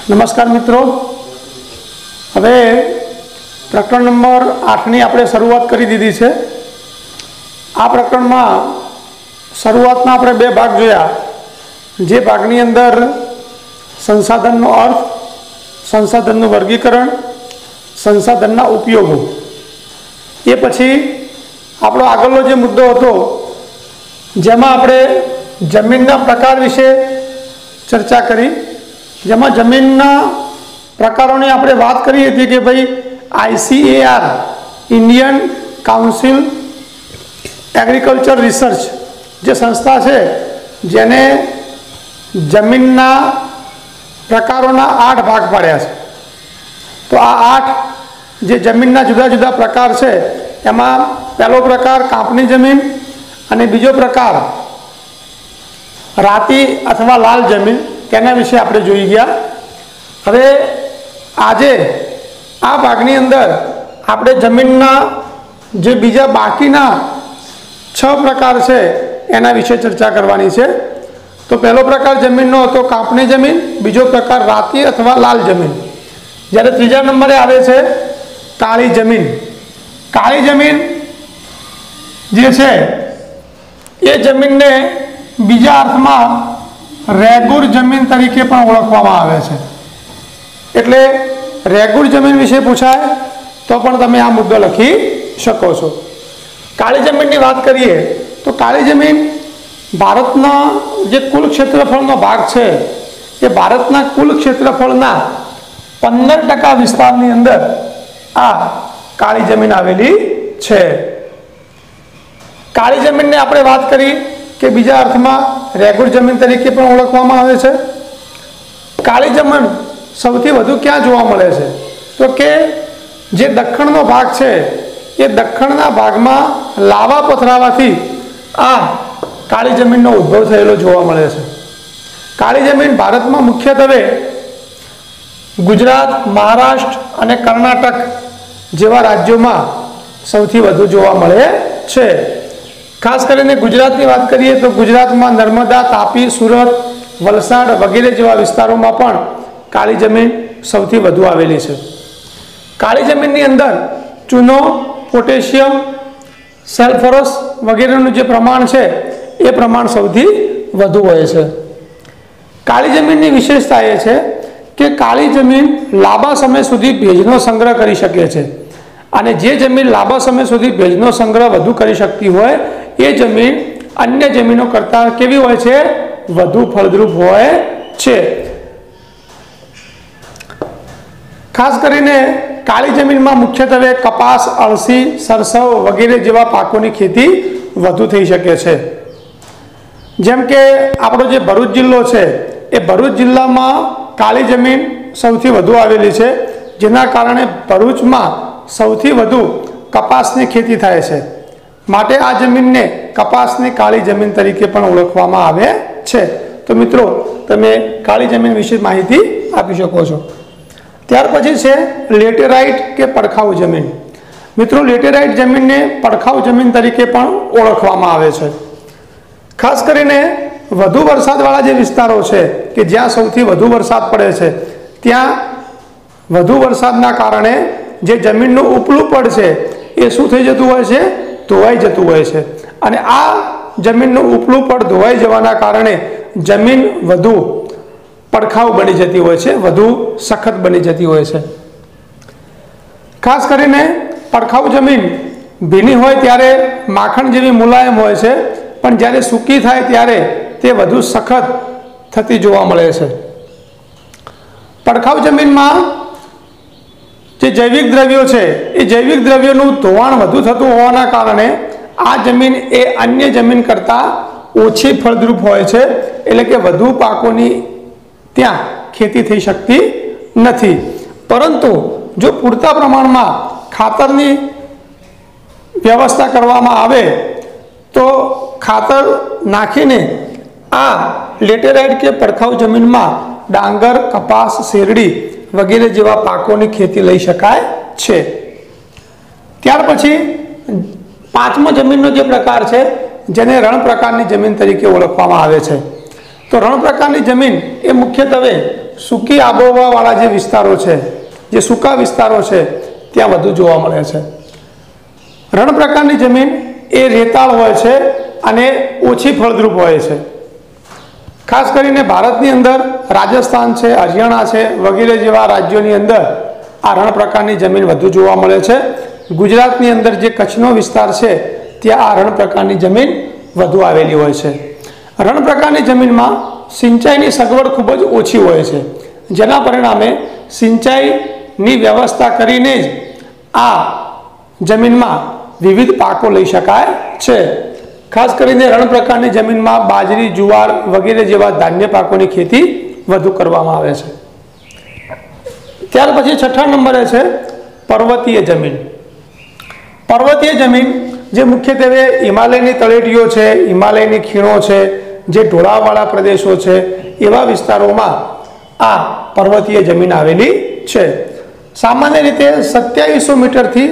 नमस्कार मित्रों, हवे प्रकरण नंबर 8 ની આપણે શરૂઆત કરી દીધી છે। આ પ્રકરણમાં શરૂઆતના આપણે બે ભાગ જોયા। જે ભાગની અંદર સંસાધનનો અર્થ, સંસાધનનું વર્ગીકરણ, સંસાધનના ઉપયોગો, એ પછી આપણો આગળનો જે મુદ્દો હતો જેમાં આપણે જમીનના પ્રકાર વિશે ચર્ચા કરી। જેમાં જમીનના પ્રકારોની આપણે વાત કરી હતી કે ભાઈ ICAR Indian council agriculture research जो संस्था है जेने जमीनना प्रकारोना 8 भाग पाड्या छे। तो आ 8 जे जमीनना जुदा जुदा प्रकार है एमां पहलो प्रकार कांपनी जमीन अने बीजो प्रकार राती अथवा लाल जमीन तेना विषे आपणे जोई गया। हवे आजे आ भागनी अंदर आपणे जमीनना जे बीजा बाकीना 6 प्रकार है एना विषे चर्चा करवानी छे। तो पहलो प्रकार जमीननो हतो कांपनी जमीन, बीजो प्रकार राती अथवा लाल जमीन, ज्यारे तीजा नंबरे आवे छे काळी जमीन। काळी जमीन जे छे ए जमीन ने बीजा अर्थमां रेगुर जमीन तरीके पण ओळखवामां आवे छे। एटले रेगुर जमीन विषे पूछाय तो पण तमे आ मुद्दो लखी शको छो। काळी जमीननी वात करीए तो काळी जमीन भारतना जे कुल क्षेत्रफळनो भाग छे ए भारतना कुल क्षेत्रफळना 15% विस्तारनी अंदर आ काळी जमीन आवेली छे। काळी जमीनने आपणे वात करी के बीजा अर्थमां रेगुर जमीन तरीके पण ओळखवामां आवे छे। काळी जमीन सौथी वधु क्यां जोवा मळे छे तो के जे दक्षिणनो भाग छे ए दक्षिणना भागमां लावा पथरावाथी आ काळी जमीननो उद्भव थयेलो जोवा मळे छे। काळी जमीन भारतमां मुख्यत्वे गुजरात, महाराष्ट्र अने कर्नाटक जेवा राज्योमां सौथी वधु जोवा मळे छे। खास करीने गुजरातनी वात करीए तो गुजरातमां नर्मदा, तापी, सूरत, वलसाड वगैरे जेवा विस्तारोमां पण काळी जमीन सौथी वधु आवेली छे। काळी जमीननी अंदर चूनो, पोटेशियम, सल्फरस वगैरेनुं जे प्रमाण छे ए प्रमाण सौथी वधु होय छे। काळी जमीननी विशेषता ए छे के काळी जमीन लांबा समय सुधी भेजनो संग्रह करी शके छे अने जे जमीन लांबा समय सुधी भेजनो संग्रह वधु करी शकती होय ए जमीन अन्य जमीनो करता केवी होय छे, वधु फलद्रुप होय छे। खास करीने काळी जमीनमां मुख्यत्वे कपास, अळसी, सरसव वगैरे जेवा पाकोनी खेती वधु थई शके छे। जेम के आपणो जे भरूच जिल्लो छे ए भरूच जिल्लामां काळी जमीन सौथी वधु आवेली छे, जेना कारणे भरूचमां सौथी वधु कपासनी खेती थाय छे। माटे आ जमीनने कपासनी काळी जमीन तरीके पण ओळखवामां आवे छे। तो मित्रों तमे काळी जमीन विषे माहिती आपी शको छो। त्यार पछी छे लेटेराइट के પડખાઉ जमीन। मित्रों लेटेराइट जमीन ने પડખાઉ जमीन तरीके पण ओळखवामां आवे छे। खास करीने वधु वरसादवाळा जे विस्तारो छे के ज्यां सौथी वधु वरसाद पड़े छे त्यां वधु वरसादना कारणे जे जमीननुं उपલું પડ છે એ શું થઈ જતું હોય છે, ધોવાઈ જતું હોય છે। અને આ જમીનનું ઉપલું પડ ધોવાઈ જવાના કારણે જમીન વધુ પડખાઉ બની જતી હોય છે, વધુ સખત બની જતી હોય છે। ખાસ કરીને પડખાઉ જમીન ભીની હોય ત્યારે માખણ જેવી મુલાયમ હોય છે, પણ જ્યારે સૂકી થાય ત્યારે તે વધુ સખત થતી જોવા મળે છે। પડખાઉ જમીનમાં જે જૈવિક દ્રવ્યો છે એ જૈવિક દ્રવ્યોનું ધોવાણ વધુ થતું હોવાના કારણે આ જમીન એ અન્ય જમીન કરતાં ઓછી ફળદ્રુપ હોય છે, એટલે કે વધુ પાકોની ત્યાં ખેતી થઈ શકતી નથી। પરંતુ જો પૂરતા પ્રમાણમાં ખાતરની વ્યવસ્થા કરવામાં આવે તો ખાતર નાખીને આ લેટેરાઇટ કે પડખાઉ જમીનમાં ડાંગર, કપાસ, શેરડી वगैरह जेवा पाकोनी खेती लई शकाय छे। त्यार पछी पांचमो जमीननो जे प्रकार छे जेने रण प्रकारनी जमीन तरीके ओळखवामां आवे छे। तो रण प्रकारनी जमीन ए मुख्यत्वे सूकी आबोहवावाळा जे विस्तारो छे, जे सूका विस्तारो छे त्यां वधु जोवा मळे छे। रण प्रकारनी जमीन ए रेताळ होय छे अने ओછી फळद्रुप होय छे। खास करीने भारतनी अंदर राजस्थान छे, हरियाणा छे वगैरे जेवा राज्योनी अंदर आ रण प्रकारनी जमीन वधु जोवा मळे छे। गुजरातनी अंदर जे कच्छनो विस्तार छे त्यां आ रण प्रकारनी जमीन वधु आवेली होय छे। रण प्रकारनी जमीनमां सिंचाईनी सगवड खूब ज ओછી होय छे, जेना परिणामे सिंचाईनी व्यवस्था करीने ज आ जमीनमां विविध पाको लई शकाय छे। खास करीने रण प्रकारनी जमीनमां बाजरी, जुवार वगैरे जेवा धान्य पाकोनी खेती वधु करवामां आवे छे। त्यार पछी छठा नंबरे छे पर्वतीय जमीन। पर्वतीय जमीन जे मुख्यत्वे हिमालयनी तळेटीओ छे, हिमालयनी खीणो छे, जे ढोळाववाळा प्रदेशो छे एवा विस्तारोमां आ पर्वतीय जमीन आवेली छे। सामान्य रीते 2700 मीटर थी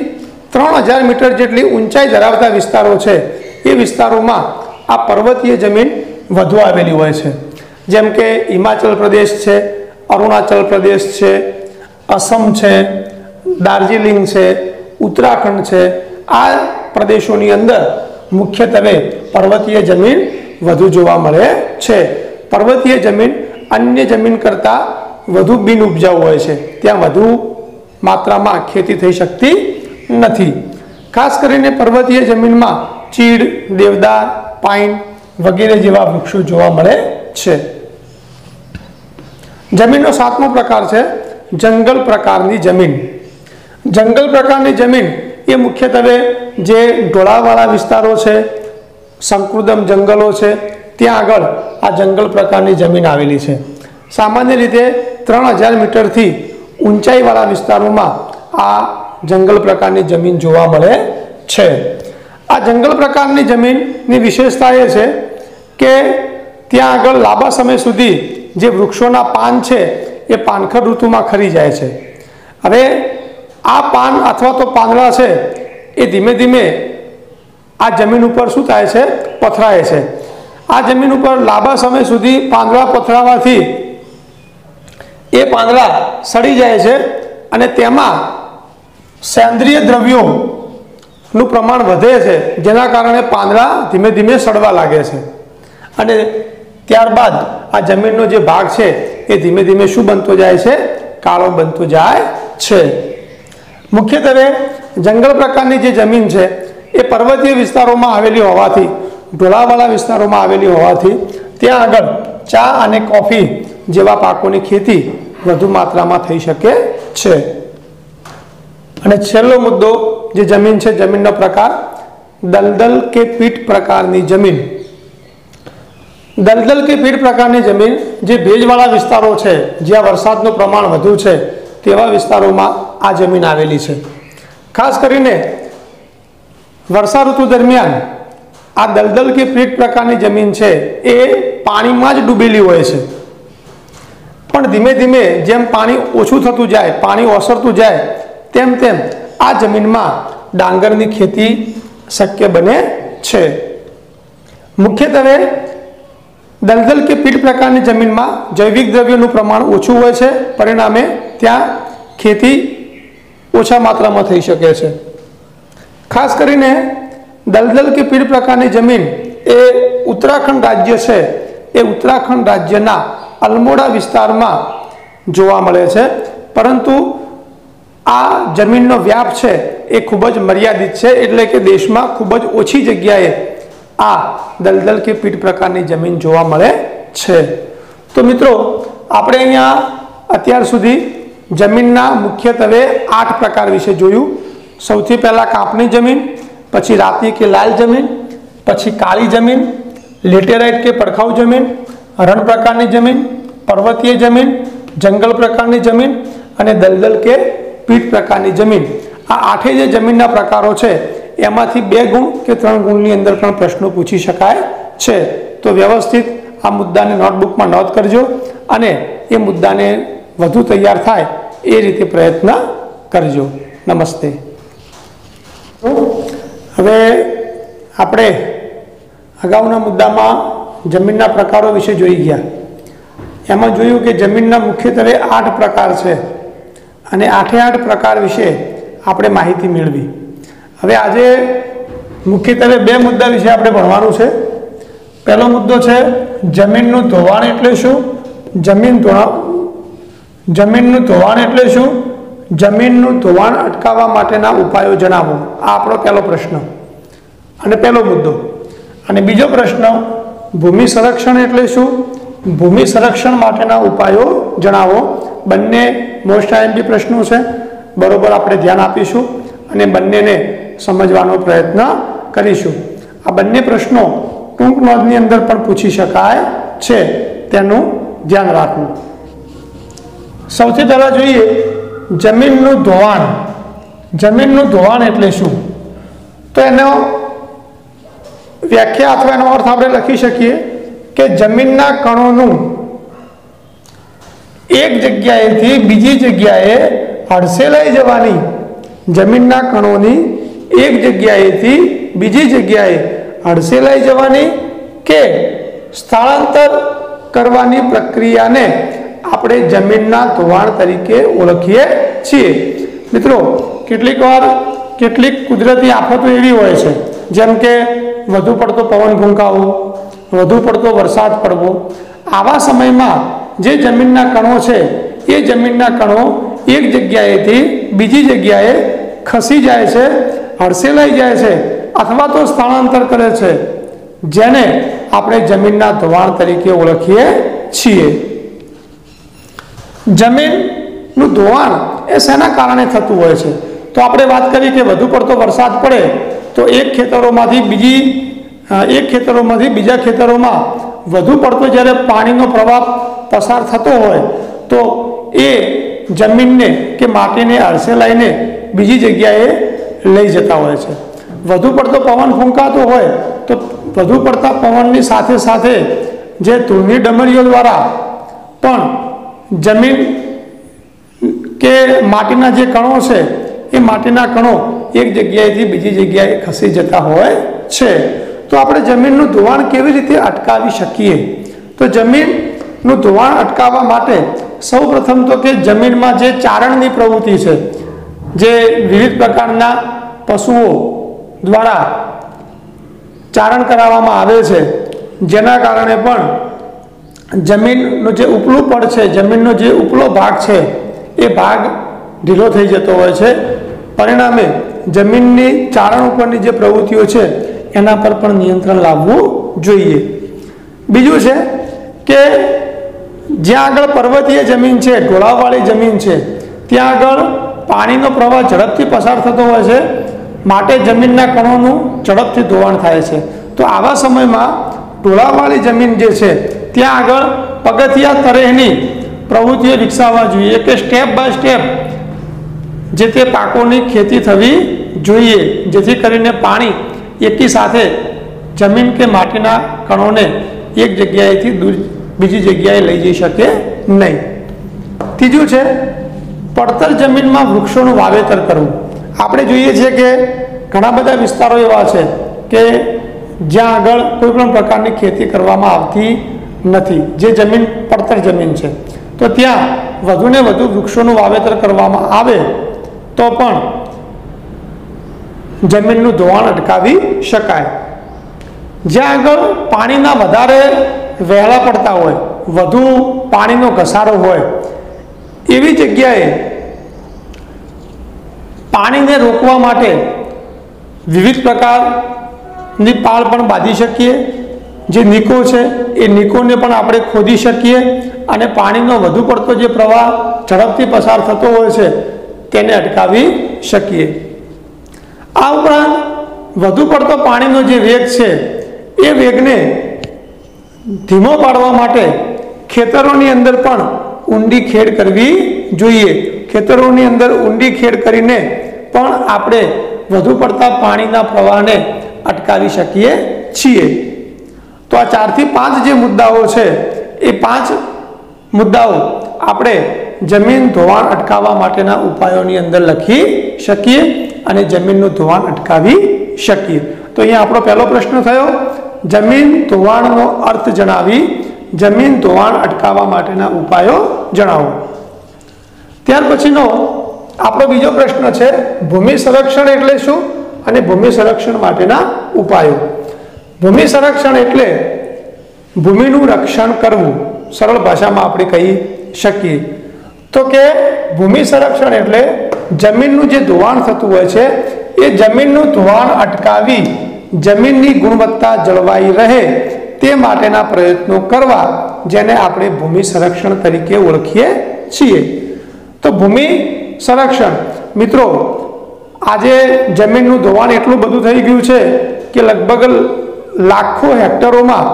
3000 मीटर जेटली ऊंचाई धरावता विस्तारो छे ए विस्तारोमां आ पर्वतीय जमीन वधु आवेली होय छे। जेम के हिमाचल प्रदेश छे, अरुणाचल प्रदेश छे, असम छे, दार्जिलिंग छे, उत्तराखंड छे, आ प्रदेशोनी अंदर मुख्यत्वे पर्वतीय जमीन वधु जोवा मळे छे। पर्वतीय जमीन अन्य जमीन करता वधु बिन उपजाऊ होय छे, त्यां वधु मात्रामां खेती थई शकती नथी। खास करीने पर्वतीय जमीनमां चीड़, देवदार, पाइन वगैरे जेवा वृक्षो जोवा मळे छे। जमीननो सातमो प्रकार छे जंगल प्रकारनी जमीन। जंगल प्रकारनी जमीन ए मुख्यत्वे जे ढोळाववाळा विस्तारो छे, संकृदम जंगलो छे त्यां आगळ आ जंगल प्रकारनी जमीन आवेली छे। सामान्य रीते 3000 मीटर थी ऊंचाईवाळा विस्तारोमां आ जंगल प्रकारनी जमीन जोवा मळे छे। आ जंगल प्रकारनी जमीननी विशेषता ए छे के त्यां आगळ लांबा समय सुधी जे वृक्षोना पान छे ए पानखर ऋतुमां खरी जाय छे। हवे आ पान अथवा तो પાંદડા छे ए धीमे धीमे आ जमीन पर शुं थाय छे, पथराय छे। आ जमीन पर लांबा समय सुधी પાંદડા पथरावाथी ए પાંદડા सड़ी जाय छे अने तेमां सेंद्रिय द्रव्योनुं प्रमाण वधे छे, जेना कारणे પાંદડા धीमे धीमे सड़वा लागे छे अने त्यारबाद आ जमीननो जे भाग छे ए धीमे धीमे शुं बनतो जाय छे, काळो बनतो जाय छे। मुख्यत्वे जंगल प्रकारनी जे जमीन छे ए पर्वतीय विस्तारोमां आवेली होवाथी, ढोळाववाळा विस्तारोमां आवेली होवाथी त्यां आगळ चा अने कॉफी जेवा पाकोनी खेती वधु मात्रामां थई शके छे। अने छेल्लो मुद्दो जे जमीन छे, जमीननो प्रकार दलदल के पीठ प्रकारनी जमीन। दलदल के पीठ प्रकारनी जमीन जे भेजवाळा विस्तारो छे, ज्यां वरसादनुं प्रमाण वधु छे तेवा विस्तारोमां आ जमीन आवेली छे। खास करीने वर्षा ऋतु दरमियान आ दलदल के पीठ प्रकारनी जमीन छे ए पाणीमां ज डूबेली होय छे, पण धीमे धीमे जेम पाणी ओछुं थतुं जाय, पाणी ओसरतुं जाय तेम तेम आ जमीनमां डांगरनी खेती शक्य बने छे। मुख्यत्वे दलदल के पीठ प्रकारनी जमीनमां जैविक द्रव्योनुं प्रमाण ओछुं होय छे, परिणामे त्यां खेती ओछा मात्रामां थई शके छे। खास करीने दलदल के पीठ प्रकारनी जमीन ए उत्तराखंड राज्य छे ए उत्तराखंड राज्यना अल्मोड़ा विस्तारमां जोवा मळे छे, परंतु आ जमीननो व्याप छे ए खूब ज मर्यादित छे, एटले के देशमां खूब ज ओછી जग्याए आ दलदल के पीठ प्रकारनी जमीन जोवा मळे छे। तो मित्रों आपणे अहींया अत्यार सुधी जमीनना मुख्यत्वे 8 प्रकार विषे जोयुं। सौथी पहला कापनी जमीन, पछी राती के लाल जमीन, पछी काली जमीन, लेटेराइट के पड़खाऊ जमीन, रण प्रकारनी जमीन, पर्वतीय जमीन, जंगल प्रकारनी जमीन अने दलदल के पीठ प्रकारनी जमीन। आ आठे जे जमीनना प्रकारो छे एमांथी 2 गुण के 3 गुणनी अंदर पण प्रश्नो पूछी शकाय छे। तो व्यवस्थित आ मुद्दाने नोटबुकमां नोंध करजो अने ए मुद्दाने વધુ તૈયાર થાય એ રીતે પ્રયત્ન કરજો। નમસ્તે। હવે આપણે અગાઉના મુદ્દામાં જમીનના પ્રકારો વિશે જોઈ ગયા। એમાં જોયું કે જમીનના મુખ્યત્વે 8 પ્રકાર છે અને 8 પ્રકાર વિશે આપણે માહિતી મેળવી। હવે આજે મુખ્યત્વે 2 મુદ્દા વિશે આપણે ભણવાનું છે। પહેલો મુદ્દો છે જમીનનું ધોવાણ એટલે શું, જમીનનું ધોવાણ એટલે શું, જમીનનું ધોવાણ અટકાવવા માટેના ઉપાયો જણાવો। આ આપણો પહેલો પ્રશ્ન અને પહેલો મુદ્દો। અને બીજો પ્રશ્ન ભૂમિ સંરક્ષણ એટલે શું, ભૂમિ સંરક્ષણ માટેના ઉપાયો જણાવો। બંને મોસ્ટ આઈએમપી પ્રશ્નો છે, બરોબર આપણે ધ્યાન આપીશું અને બંનેને સમજવાનો પ્રયત્ન કરીશું। આ બંને પ્રશ્નો ટૂંક નોંધની અંદર પણ પૂછી શકાય છે, તેનું ધ્યાન રાખવું। સૌથી પહેલા જોઈએ જમીનનું ધોવાણ। જમીનનું ધોવાણ એટલે શું, તો એનો વ્યાખ્યા અથવા એનો અર્થ આપણે લખી શકીએ કે જમીનના કણોનું એક જગ્યાએથી બીજી જગ્યાએ હડસેલાઈ જવાની, જમીનના કણોની એક જગ્યાએથી બીજી જગ્યાએ હડસેલાઈ જવાની કે સ્થળાંતર કરવાની પ્રક્રિયાને આપણે જમીનના ધોવાણ તરીકે ઓળખીએ છીએ। મિત્રો, કેટલીક વાર કેટલીક કુદરતી આફતો એવી હોય છે, જેમ કે વધુ પડતો પવન ફૂંકાવો, વધુ પડતો વરસાદ પડવો। આવા સમયમાં જે જમીનના કણો છે એ જમીનના કણો એક જગ્યાએથી બીજી જગ્યાએ ખસી જાય છે, હડસેલાઈ જાય છે અથવા તો સ્થળાંતર કરે છે, જેને આપણે જમીનના ધોવાણ તરીકે ઓળખીએ છીએ। જમીનનું ધોવાણ એ શેના કારણે થતું હોય છે, તો આપણે વાત કરી કે વધુ પડતો વરસાદ પડે તો એક ખેતરોમાંથી બીજા ખેતરોમાં વધુ પડતો જ્યારે પાણીનો પ્રવાહ પસાર થતો હોય તો એ જમીનને કે માટીને હડસેલાઈને બીજી જગ્યાએ લઈ જતા હોય છે। વધુ પડતો પવન ફૂંકાતો હોય તો વધુ પડતા પવનની સાથે સાથે જે ધૂળની ડમરીઓ દ્વારા પણ જમીન કે માટીના જે કણો છે એ માટીના કણો એક જગ્યાએથી બીજી જગ્યાએ ખસી જતા હોય છે। તો આપણે જમીનનું ધોવાણ કેવી રીતે અટકાવી શકીએ, તો જમીનનું ધોવાણ અટકાવવા માટે સૌ પ્રથમ તો કે જમીનમાં જે ચારણની પ્રવૃત્તિ છે, જે વિવિધ પ્રકારના પશુઓ દ્વારા ચારણ કરાવવામાં આવે છે, જેના કારણે પણ જમીનનો જે ઉપલું પડ છે, જમીનનો જે ઉપલો ભાગ છે એ ભાગ ઢીલો થઈ જતો હોય છે। પરિણામે જમીનની ચારણ ઉપરની જે પ્રવૃત્તિઓ છે એના પર પણ નિયંત્રણ લાવવું જોઈએ। બીજું છે કે જ્યાં આગળ પર્વતીય જમીન છે, ઢોળાવવાળી જમીન છે, ત્યાં આગળ પાણીનો પ્રવાહ ઝડપથી પસાર થતો હોય છે, માટે જમીનના કણોનું ઝડપથી ધોવાણ થાય છે। તો આવા સમયમાં ઢોળાવવાળી જમીન જે છે ત્યાં આગળ પગથિયા તરહની પ્રવૃત્તિઓ વિકસાવવા જોઈએ કે સ્ટેપ બાય સ્ટેપ જે તે પાકોની ખેતી થવી જોઈએ, જેથી કરીને પાણી એકી સાથે જમીન કે માટીના કણોને એક જગ્યાએથી બીજી જગ્યાએ લઈ જઈ શકે નહીં। ત્રીજું છે પડતર જમીનમાં વૃક્ષોનું વાવેતર કરવું। આપણે જોઈએ છીએ કે ઘણા બધા વિસ્તારો એવા છે કે જ્યાં આગળ કોઈ પણ પ્રકારની ખેતી કરવામાં આવતી નથી, જે જમીન પડતર જમીન છે, તો ત્યાં વધુને વધુ વૃક્ષોનું વાવેતર કરવામાં આવે તો પણ જમીનનું ધોવાણ અટકાવી શકાય। જ્યાં આગળ પાણીના વધારે વહેલા પડતા હોય, વધુ પાણીનો ઘસારો હોય, એવી જગ્યાએ પાણીને રોકવા માટે વિવિધ પ્રકારની પાળ પણ બાંધી શકીએ। જે નિકો છે એ નિકોને પણ આપણે ખોદી શકીએ અને પાણીનો વધુ પડતો જે પ્રવાહ ઝડપથી પસાર થતો હોય છે તેને અટકાવી શકીએ। આ ઉપરાંત વધુ પડતો પાણીનો જે વેગ છે એ વેગને ધીમો પાડવા માટે ખેતરોની અંદર પણ ઊંડી ખેડ કરવી જોઈએ। ખેતરોની અંદર ઊંડી ખેડ કરીને પણ આપણે વધુ પડતા પાણીના પ્રવાહને અટકાવી શકીએ છીએ। તો આ 4 થી 5 જે મુદ્દાઓ છે એ 5 મુદ્દાઓ આપણે જમીન ધોવાણ અટકાવવા માટેના ઉપાયોની અંદર લખી શકીએ અને જમીનનું ધોવાણ અટકાવી શકીએ। તો અહીંયા આપણો પહેલો પ્રશ્ન થયો जमीन धोवाणनो अर्थ जणावी जमीन धोवाण अटकाववा माटेना उपायो जणावो। त्यार पछीनो आपणो बीजो प्रश्न छे भूमि संरक्षण एटले शुं अने भूमि संरक्षण माटेना उपायो। भूमि संरक्षण एटले भूमिनुं रक्षण करवुं, सरल भाषामां आपणे कही शकीए तो के भूमि संरक्षण एटले जमीननुं जे धोवाण थतुं होय छे ए जमीननुं धोवाण अटकावी जमीननी गुणवत्ता जळवाई रहे ते माटेना प्रयत्नो करवा, जेने आपणे भूमि संरक्षण तरीके ओळखीए छीए। तो भूमि संरक्षण मित्रों आजे जमीननुं धोवाण एटલું બધું થઈ ગયું છે કે લગભગ લાખો હેક્ટરોમાં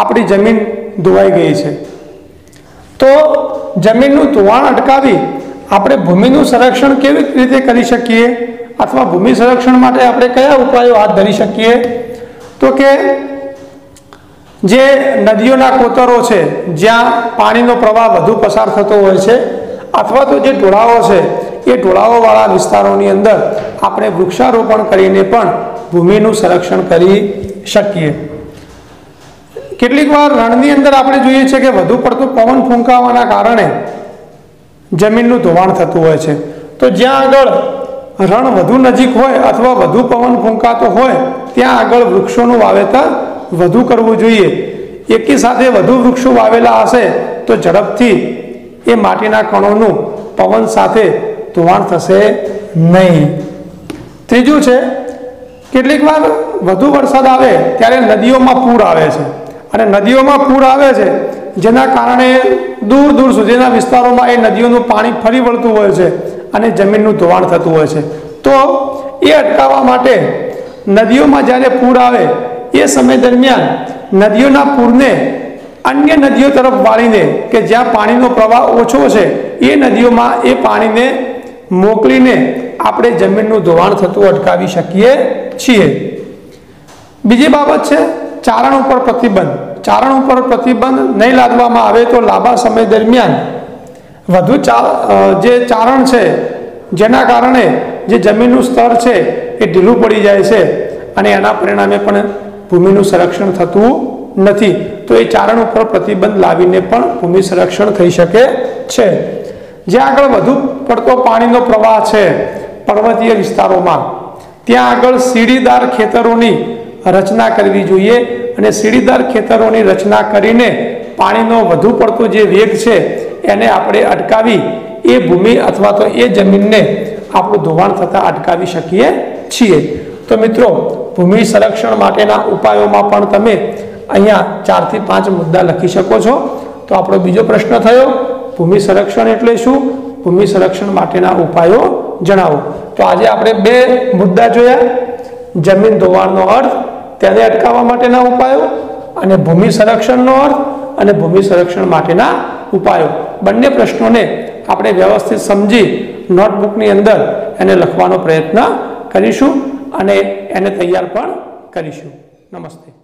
આપણી જમીન ધોવાઈ ગઈ છે। તો જમીનનું ધોવાણ અટકાવી આપણે ભૂમિનું સંરક્ષણ કેવી રીતે કરી શકીએ અથવા ભૂમિ સંરક્ષણ માટે આપણે કયા ઉપાયો હાથ ધરી શકીએ? તો કે જે નદીઓના કોતરો છે જ્યાં પાણીનો પ્રવાહ વધુ પસાર થતો હોય છે અથવા તો જે ઢોળાવો છે એ ઢોળાવોવાળા વિસ્તારોની અંદર આપણે વૃક્ષારોપણ કરીને પણ ભૂમિનું સંરક્ષણ કરી શકીએ। કેટલીક વાર રણની અંદર આપણે જોઈએ છે કે વધુ પડતું પવન ફૂંકાવાના કારણે જમીનનું ધોવાણ થતું હોય છે। તો જ્યાં આગળ રણ વધુ નજીક હોય અથવા વધુ પવન ફૂંકાતો હોય ત્યાં આગળ વૃક્ષોનું વાવેતર વધુ કરવું જોઈએ। એકી સાથે વધુ વૃક્ષો વાવેલા હશે તો ઝડપથી એ માટીના કણોનું પવન સાથે ધોવાણ થશે નહીં। ત્રીજું છે કેટલીક વાર વધુ વરસાદ આવે ત્યારે નદીઓમાં પૂર આવે છે અને નદીઓમાં પૂર આવે છે જેના કારણે દૂર દૂર સુધીના વિસ્તારોમાં એ નદીઓનું પાણી ફરી વળતું હોય છે અને જમીનનું ધોવાણ થતું હોય છે। તો એ અટકાવવા માટે નદીઓમાં જ્યારે પૂર આવે એ સમય દરમિયાન નદીઓના પૂરને अन्य नदीओ तरफ वाळीने के ज्यां पाणीनो प्रवाह ओछो छे ए नदीओमां ए पाणीने मोकलीने आपणे जमीननुं धोवाण थतुं अटकावी शकीए छीए। बीजी बाबत छे चारण उपर प्रतिबंध। चारण उपर प्रतिबंध नहीं लादवामां आवे तो लांबा समय दरमियान વધુ જે ચારણ છે જેના કારણે જે જમીનનું સ્તર છે એ ઢીલું પડી જાય છે અને એના પરિણામે પણ ભૂમિનું સંરક્ષણ થતું નથી। તો એ ચારણ ઉપર પ્રતિબંધ લાવીને પણ ભૂમિ સંરક્ષણ થઈ શકે છે। જ્યાં આગળ વધુ પડતો પાણીનો પ્રવાહ છે પર્વતીય વિસ્તારોમાં ત્યાં આગળ સીડીદાર ખેતરોની રચના કરવી જોઈએ અને સીડીદાર ખેતરોની રચના કરીને પાણીનો વધુ પડતો જે વેગ છે એને આપણે અટકાવી એ ભૂમિ અથવા તો એ જમીનને આપણું ધોવાણ થતાં અટકાવી શકીએ છીએ। તો મિત્રો ભૂમિ સંરક્ષણ માટેના ઉપાયોમાં પણ તમે અહીંયા 4 થી 5 મુદ્દા લખી શકો છો। તો આપણો બીજો પ્રશ્ન થયો ભૂમિ સંરક્ષણ એટલે શું, ભૂમિ સંરક્ષણ માટેના ઉપાયો જણાવો। તો આજે આપણે 2 મુદ્દા જોયા, જમીન ધોવાણનો અર્થ, તેને અટકાવવા માટેના ઉપાયો અને ભૂમિ સંરક્ષણનો અર્થ અને ભૂમિ સંરક્ષણ માટેના ઉપાયો। બંને પ્રશ્નોને આપણે વ્યવસ્થિત સમજી નોટબુકની અંદર એને લખવાનો પ્રયત્ન કરીશું અને એને તૈયાર પણ કરીશું। નમસ્તે।